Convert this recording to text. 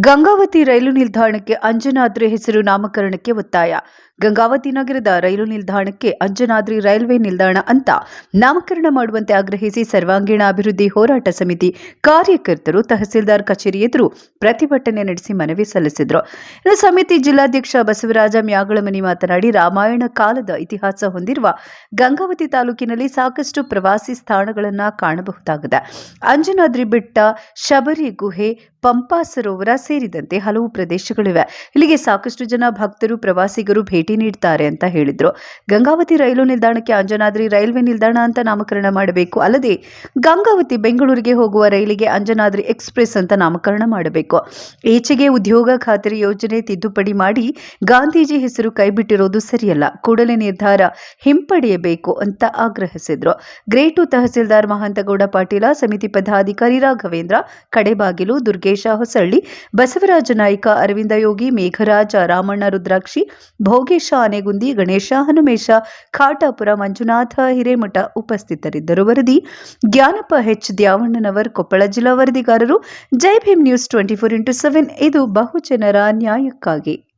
ಗಂಗಾವತಿ ರೈಲು ನಿಲ್ದಾಣಕ್ಕೆ ಅಂಜನಾದ್ರಿ ಹೆಸರು ನಾಮಕರಣಕ್ಕೆ ಒತ್ತಾಯ. ಗಂಗಾವತಿ ನಗರದ ರೈಲು ನಿಲ್ದಾಣಕ್ಕೆ ಅಂಜನಾದ್ರಿ ರೈಲ್ವೆ ನಿಲ್ದಾಣ ಅಂತ ನಾಮಕರಣ ಮಾಡುವಂತೆ ಆಗ್ರಹಿಸಿ ಸರ್ವಾಂಗೀಣ ಅಭಿವೃದ್ಧಿ ಹೋರಾಟ ಸಮಿತಿ ಕಾರ್ಯಕರ್ತರು ತಹಸೀಲ್ದಾರ್ ಕಚೇರಿ ಎದುರು ಪ್ರತಿಭಟನೆ ನಡೆಸಿ ಮನವಿ ಸಲ್ಲಿಸಿದರು. ಇನ್ನು ಸಮಿತಿ ಜಿಲ್ಲಾಧ್ಯಕ್ಷ ಬಸವರಾಜ ಮ್ಯಾಗಳಮನಿ ಮಾತನಾಡಿ, ರಾಮಾಯಣ ಕಾಲದ ಇತಿಹಾಸ ಹೊಂದಿರುವ ಗಂಗಾವತಿ ತಾಲೂಕಿನಲ್ಲಿ ಸಾಕಷ್ಟು ಪ್ರವಾಸಿ ಸ್ಥಾನಗಳನ್ನು ಕಾಣಬಹುದಾಗಿದೆ. ಅಂಜನಾದ್ರಿ ಬೆಟ್ಟ, ಶಬರಿ ಗುಹೆ, ಪಂಪಾ ಸರೋವರ ಸೇರಿದಂತೆ ಹಲವು ಪ್ರದೇಶಗಳಿವೆ. ಇಲ್ಲಿಗೆ ಸಾಕಷ್ಟು ಜನ ಭಕ್ತರು, ಪ್ರವಾಸಿಗರು ಭೇಟಿ ನೀಡುತ್ತಾರೆ ಅಂತ ಹೇಳಿದ್ರು. ಗಂಗಾವತಿ ರೈಲು ನಿಲ್ದಾಣಕ್ಕೆ ಅಂಜನಾದ್ರಿ ರೈಲ್ವೆ ನಿಲ್ದಾಣ ಅಂತ ನಾಮಕರಣ ಮಾಡಬೇಕು. ಅಲ್ಲದೆ ಗಂಗಾವತಿ ಬೆಂಗಳೂರಿಗೆ ಹೋಗುವ ರೈಲಿಗೆ ಅಂಜನಾದ್ರಿ ಎಕ್ಸ್ಪ್ರೆಸ್ ಅಂತ ನಾಮಕರಣ ಮಾಡಬೇಕು. ಈಚೆಗೆ ಉದ್ಯೋಗ ಖಾತರಿ ಯೋಜನೆ ತಿದ್ದುಪಡಿ ಮಾಡಿ ಗಾಂಧೀಜಿ ಹೆಸರು ಕೈಬಿಟ್ಟಿರೋದು ಸರಿಯಲ್ಲ. ಕೂಡಲೇ ನಿರ್ಧಾರ ಹಿಂಪಡೆಯಬೇಕು ಅಂತ ಆಗ್ರಹಿಸಿದ್ರು. ಗ್ರೇಟು ತಹಸೀಲ್ದಾರ್ ಮಹಾಂತಗೌಡ ಪಾಟೀಲ, ಸಮಿತಿ ಪದಾಧಿಕಾರಿ ರಾಘವೇಂದ್ರ ಕಡೆಬಾಗಿಲು, ದುರ್ಗೇಶ ಹೊಸಳ್ಳಿ, ಬಸವರಾಜ ನಾಯ್ಕ, ಅರವಿಂದ ಯೋಗಿ, ಮೇಘರಾಜ, ರಾಮಣ್ಣ ರುದ್ರಾಕ್ಷಿ, ಭೋಗೇಶ ಆನೆಗುಂದಿ, ಗಣೇಶ ಹನುಮೇಶ, ಖಾಟಾಪುರ, ಮಂಜುನಾಥ ಹಿರೇಮಠ ಉಪಸ್ಥಿತರಿದ್ದರು. ವರದಿ ಜ್ಞಾನಪ್ಪ ಹೆಚ್ ದ್ಯಾವಣ್ಣನವರ್, ಕೊಪ್ಪಳ ಜಿಲ್ಲಾ ವರದಿಗಾರರು. ಜೈ ಭೀಮ್ ನ್ಯೂಸ್ 24x7 ಇದು ಬಹುಜನರ ನ್ಯಾಯಕ್ಕಾಗಿ.